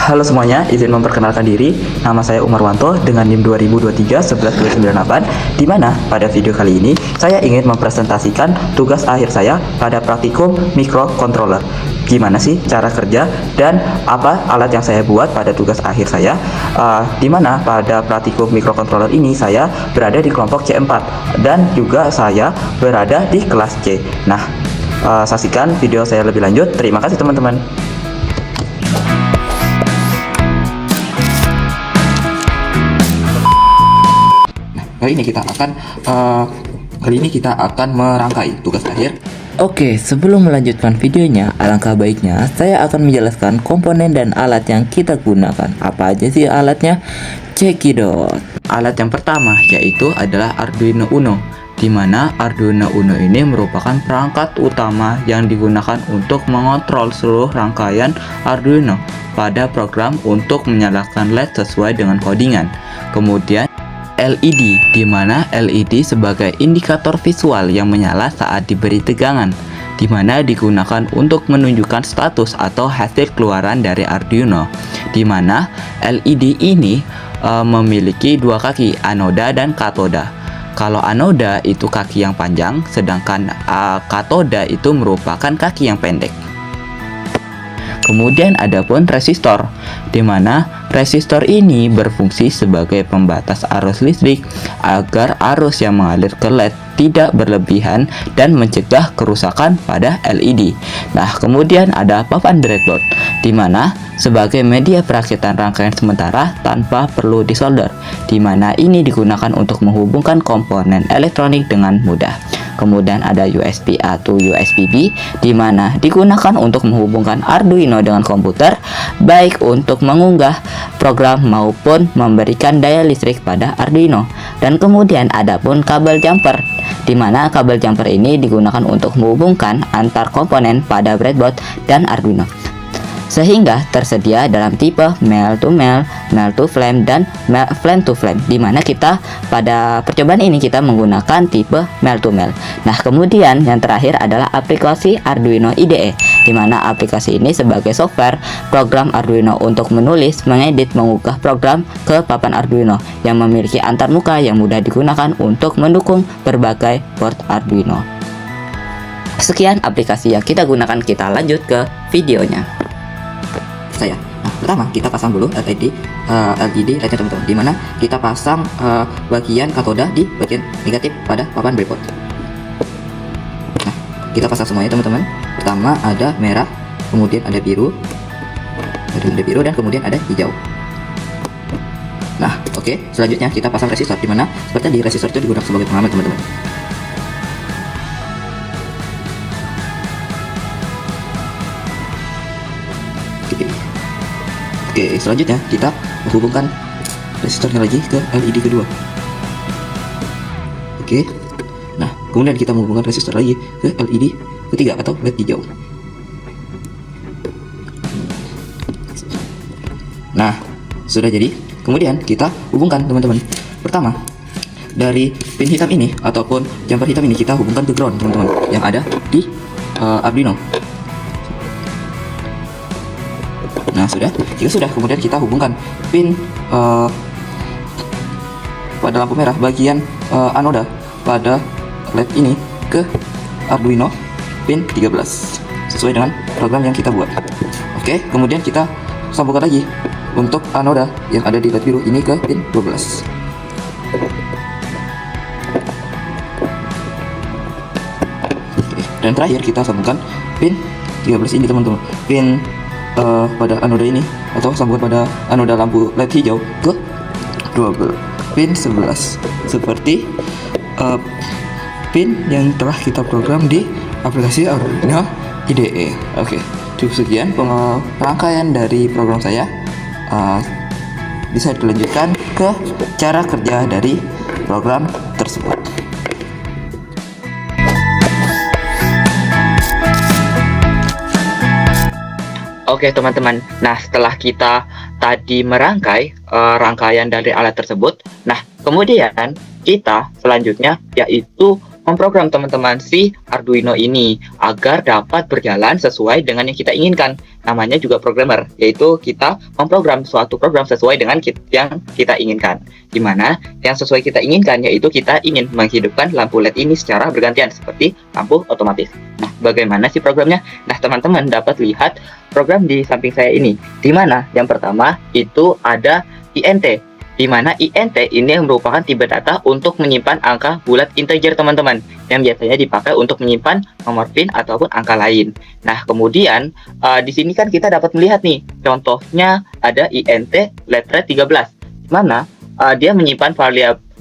Halo semuanya, izin memperkenalkan diri. Nama saya Umarwanto dengan NIM 2023-11298, di mana pada video kali ini saya ingin mempresentasikan tugas akhir saya pada praktikum microcontroller. Gimana sih cara kerja dan apa alat yang saya buat pada tugas akhir saya, di mana pada praktikum microcontroller ini saya berada di kelompok C4 dan juga saya berada di kelas C. Nah, saksikan video saya lebih lanjut. Terima kasih teman-teman. Kali ini kita akan merangkai tugas akhir. Oke, sebelum melanjutkan videonya, alangkah baiknya saya akan menjelaskan komponen dan alat yang kita gunakan. Apa aja sih alatnya? Cekidot. Alat yang pertama yaitu adalah Arduino Uno, di mana Arduino Uno ini merupakan perangkat utama yang digunakan untuk mengontrol seluruh rangkaian Arduino pada program untuk menyalakan LED sesuai dengan codingan. Kemudian LED, di mana LED sebagai indikator visual yang menyala saat diberi tegangan, di mana digunakan untuk menunjukkan status atau hasil keluaran dari Arduino, di mana LED ini memiliki dua kaki, anoda dan katoda. Kalau anoda itu kaki yang panjang, sedangkan katoda itu merupakan kaki yang pendek. Kemudian ada pun resistor, di mana resistor ini berfungsi sebagai pembatas arus listrik agar arus yang mengalir ke LED tidak berlebihan dan mencegah kerusakan pada LED. Nah, kemudian ada papan breadboard, di mana sebagai media perakitan rangkaian sementara tanpa perlu disolder, di mana ini digunakan untuk menghubungkan komponen elektronik dengan mudah. Kemudian ada USB A to USB B, di mana digunakan untuk menghubungkan Arduino dengan komputer, baik untuk mengunggah program maupun memberikan daya listrik pada Arduino. Dan kemudian ada pun kabel jumper, di mana kabel jumper ini digunakan untuk menghubungkan antar komponen pada breadboard dan Arduino, sehingga tersedia dalam tipe male to male, male to flame, dan flame to flame, di mana kita pada percobaan ini kita menggunakan tipe male to male. Nah, kemudian yang terakhir adalah aplikasi Arduino IDE, di mana aplikasi ini sebagai software program Arduino untuk menulis, mengedit, mengunggah program ke papan Arduino yang memiliki antarmuka yang mudah digunakan untuk mendukung berbagai board Arduino. Sekian aplikasi yang kita gunakan, kita lanjut ke videonya. Nah, pertama kita pasang dulu LED LED-nya teman-teman, di mana kita pasang bagian katoda di bagian negatif pada papan breadboard. Nah, kita pasang semuanya teman-teman. Pertama ada merah, kemudian ada biru, dan kemudian ada hijau. Nah, oke. Selanjutnya kita pasang resistor, di mana seperti di resistor itu digunakan sebagai pengaman teman-teman. Oke, selanjutnya kita menghubungkan resistornya lagi ke LED kedua. Oke. Nah, kemudian kita menghubungkan resistor lagi ke LED ketiga atau LED hijau. Nah, sudah jadi. Kemudian kita hubungkan teman-teman. Pertama, dari pin hitam ini ataupun jumper hitam ini kita hubungkan ke ground teman-teman yang ada di Arduino. Nah, jika sudah, kemudian kita hubungkan pin pada lampu merah bagian anoda pada LED ini ke Arduino pin 13 sesuai dengan program yang kita buat. Oke, kemudian kita sambungkan lagi untuk anoda yang ada di LED biru ini ke pin 12. Oke, dan terakhir kita sambungkan pin 13 ini teman-teman, pin pada anoda ini atau sambungan pada anoda lampu LED hijau ke 12 pin 11 seperti pin yang telah kita program di aplikasi Arduino IDE. Oke, cukup sekian rangkaian dari program saya. Bisa dilanjutkan ke cara kerja dari program tersebut. Oke teman-teman, nah setelah kita tadi merangkai rangkaian dari alat tersebut, nah kemudian kita selanjutnya yaitu memprogram teman-teman si Arduino ini agar dapat berjalan sesuai dengan yang kita inginkan. Namanya juga programmer, yaitu kita memprogram suatu program sesuai dengan yang kita inginkan. Dimana yang sesuai kita inginkan yaitu kita ingin menghidupkan lampu LED ini secara bergantian seperti lampu otomatis. Nah, bagaimana sih programnya? Nah, teman-teman dapat lihat program di samping saya ini. Dimana yang pertama itu ada INT, di mana INT ini yang merupakan tipe data untuk menyimpan angka bulat integer teman-teman, yang biasanya dipakai untuk menyimpan nomor PIN ataupun angka lain. Nah, kemudian di sini kan kita dapat melihat nih, contohnya ada INT LED 13, di mana dia menyimpan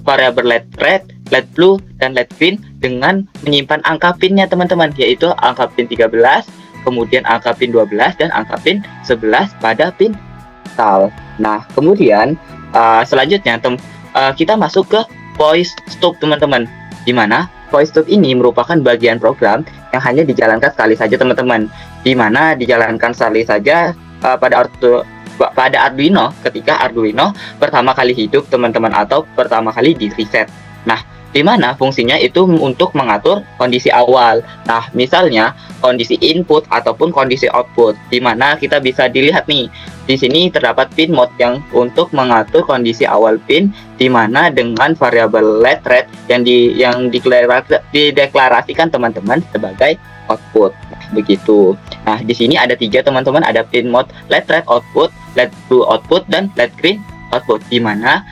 variabel LED red, LED blue, dan LED green dengan menyimpan angka PIN-nya teman-teman, yaitu angka PIN 13, kemudian angka PIN 12, dan angka PIN 11 pada PIN tal. Nah, kemudian selanjutnya kita masuk ke voice stop teman-teman, di mana voice stop ini merupakan bagian program yang hanya dijalankan sekali saja teman-teman, di mana dijalankan sekali saja pada Arduino ketika Arduino pertama kali hidup teman-teman, atau pertama kali di reset. Nah, di mana fungsinya itu untuk mengatur kondisi awal. Nah, misalnya kondisi input ataupun kondisi output, di mana kita bisa dilihat nih, di sini terdapat pin mode yang untuk mengatur kondisi awal pin, di mana dengan variabel LED red yang dideklarasikan teman-teman sebagai output. Nah, begitu. Nah, di sini ada 3 teman-teman, ada pin mode LED red output, LED blue output, dan LED green output, di mana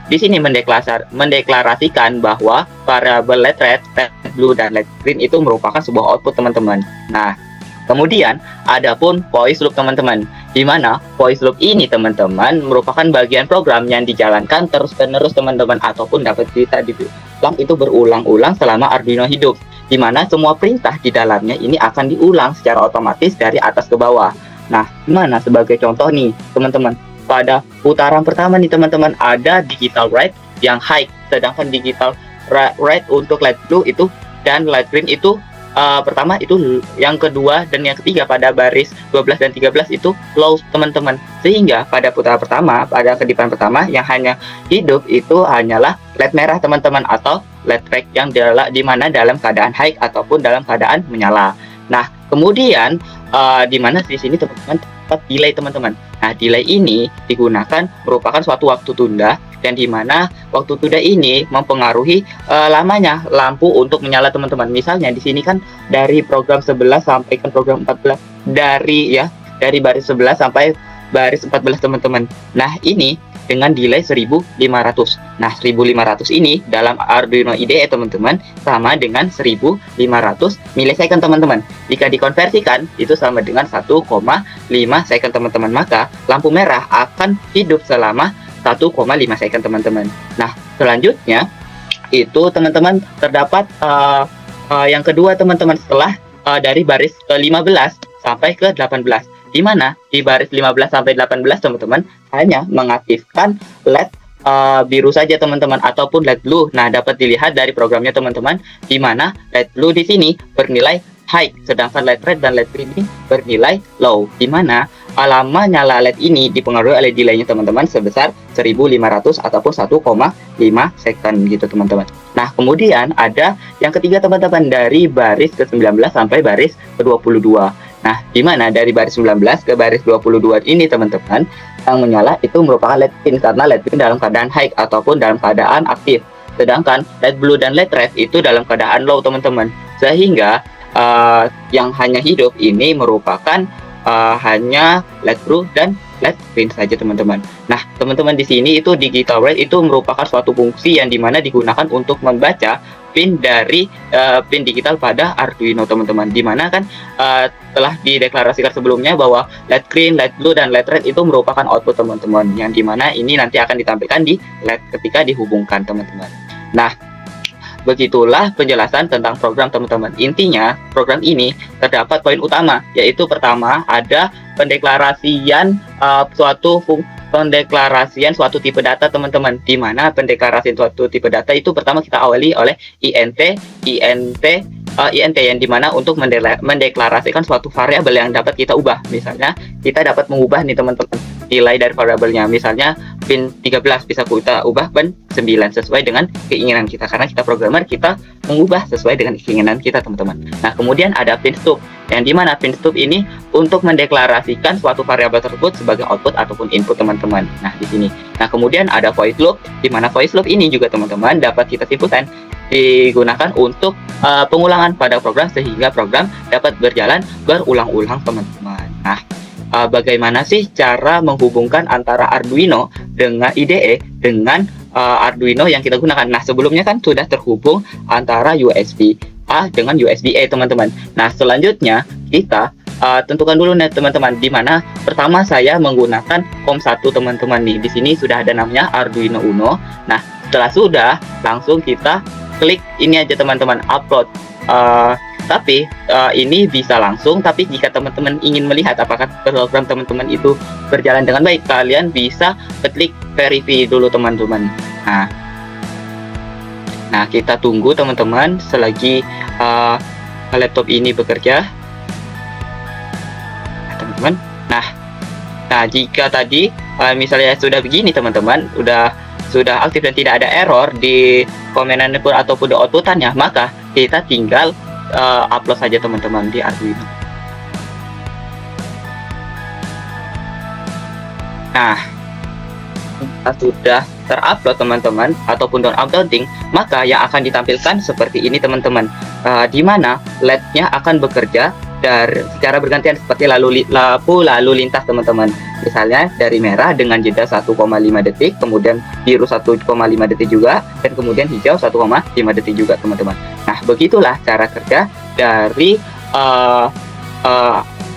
di sini mendeklarasikan bahwa variabel LED red, LED blue, dan LED green itu merupakan sebuah output teman-teman. Nah, kemudian adapun voice loop teman-teman, di mana voice loop ini teman-teman merupakan bagian program yang dijalankan terus-menerus teman-teman, ataupun dapat kita dibilang itu berulang-ulang selama Arduino hidup, di mana semua perintah di dalamnya ini akan diulang secara otomatis dari atas ke bawah. Nah, gimana sebagai contoh nih teman-teman, pada putaran pertama nih teman-teman ada digital write yang high, sedangkan digital write untuk LED blue itu dan LED green itu pertama, itu yang kedua dan yang ketiga pada baris 12 dan 13 itu low teman-teman, sehingga pada putaran pertama, pada kedipan pertama yang hanya hidup itu hanyalah LED merah teman-teman, atau LED red yang di mana dalam keadaan high ataupun dalam keadaan menyala. Nah, kemudian di mana di sini teman-teman terdapat delay teman-teman. Nah, delay ini digunakan merupakan suatu waktu tunda, dan di mana waktu tunda ini mempengaruhi lamanya lampu untuk menyala teman-teman. Misalnya di sini kan dari program 11 sampai ke program 14, dari baris 11 sampai baris 14 teman-teman. Nah, ini dengan delay 1500. Nah, 1500 ini dalam Arduino IDE teman-teman sama dengan 1500 milisecond teman-teman. Jika dikonversikan itu sama dengan 1,5 second teman-teman, maka lampu merah akan hidup selama 1,5 second teman-teman. Nah, selanjutnya itu teman-teman terdapat yang kedua teman-teman, setelah dari baris ke-15 sampai ke 18, di mana di baris 15 sampai 18 teman-teman hanya mengaktifkan LED biru saja teman-teman, ataupun LED blue. Nah, dapat dilihat dari programnya teman-teman, di mana LED blue di sini bernilai high, sedangkan LED red dan LED green ini bernilai low, di mana lama nyala LED ini dipengaruhi oleh delaynya teman-teman sebesar 1500 ataupun 1,5 second gitu teman-teman. Nah, kemudian ada yang ketiga teman-teman, dari baris ke-19 sampai baris ke-22. Nah, di mana dari baris 19 ke baris 22 ini teman-teman, yang menyala itu merupakan LED pin, karena LED pin dalam keadaan high ataupun dalam keadaan aktif, sedangkan LED blue dan LED red itu dalam keadaan low teman-teman, sehingga yang hanya hidup ini merupakan hanya LED blue dan LED green saja teman-teman. Nah, teman-teman di sini itu digital write itu merupakan suatu fungsi yang dimana digunakan untuk membaca pin dari pin digital pada Arduino teman-teman, dimana kan telah dideklarasikan sebelumnya bahwa LED green, LED blue, dan LED red itu merupakan output teman-teman, yang dimana ini nanti akan ditampilkan di LED ketika dihubungkan teman-teman. Nah, begitulah penjelasan tentang program teman-teman. Intinya program ini terdapat poin utama, yaitu pertama ada pendeklarasian suatu tipe data teman-teman, di mana pendeklarasian suatu tipe data itu pertama kita awali oleh INT yang dimana untuk mendeklarasikan suatu variabel yang dapat kita ubah. Misalnya kita dapat mengubah nih teman-teman nilai dari variabelnya. Misalnya pin 13 bisa kita ubah pin 9 sesuai dengan keinginan kita, karena kita programmer, kita mengubah sesuai dengan keinginan kita teman-teman. Nah kemudian ada pin stub, yang dimana pin stub ini untuk mendeklarasikan suatu variabel tersebut sebagai output ataupun input teman-teman. Nah di sini. Nah kemudian ada voice loop, di mana voice loop ini juga teman-teman dapat kita simpulkan digunakan untuk pengulangan pada program sehingga program dapat berjalan berulang-ulang teman-teman. Nah, bagaimana sih cara menghubungkan antara Arduino dengan IDE dengan Arduino yang kita gunakan? Nah, sebelumnya kan sudah terhubung antara USB A dengan USB A teman-teman. Nah, selanjutnya kita tentukan dulu nih teman-teman, di mana pertama saya menggunakan COM1 teman-teman nih. Di sini sudah ada namanya Arduino Uno. Nah, setelah sudah langsung kita klik ini aja teman-teman, upload. Tapi ini bisa langsung, tapi jika teman-teman ingin melihat apakah program teman-teman itu berjalan dengan baik, kalian bisa klik verify dulu teman-teman. Nah kita tunggu teman-teman selagi laptop ini bekerja, teman-teman. Nah jika tadi misalnya sudah begini teman-teman, sudah aktif dan tidak ada error di komen input ataupun di outputannya, maka kita tinggal upload saja teman-teman di Arduino. Nah, jika sudah terupload teman-teman ataupun downloading, maka yang akan ditampilkan seperti ini teman-teman, di mana LED-nya akan bekerja secara bergantian seperti lampu lalu lintas teman-teman. Misalnya dari merah dengan jeda 1,5 detik, kemudian biru 1,5 detik juga, dan kemudian hijau 1,5 detik juga teman-teman. Nah begitulah cara kerja dari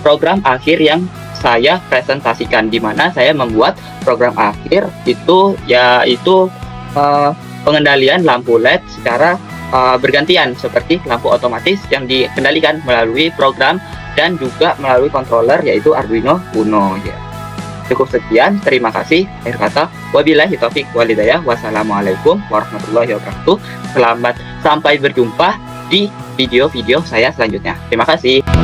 program akhir yang saya presentasikan, di mana saya membuat program akhir itu yaitu pengendalian lampu LED secara bergantian seperti lampu otomatis yang dikendalikan melalui program dan juga melalui controller yaitu Arduino Uno ya. Cukup sekian, terima kasih. Akhir kata, wabillahi taufiq walhidayah. Wassalamualaikum warahmatullahi wabarakatuh. Selamat sampai berjumpa di video-video saya selanjutnya. Terima kasih.